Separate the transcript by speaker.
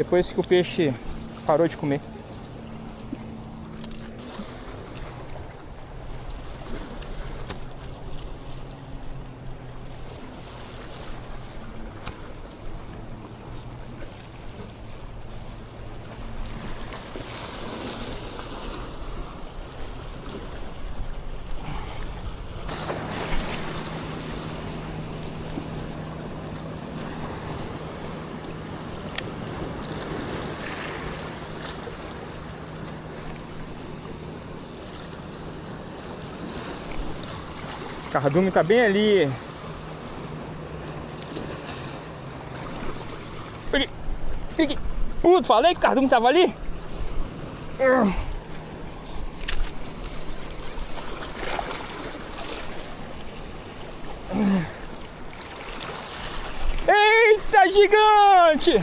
Speaker 1: Depois que o peixe parou de comer. O cardume tá bem ali. Peguei. Peguei. Puto, falei que o cardume tava ali. Eita, gigante!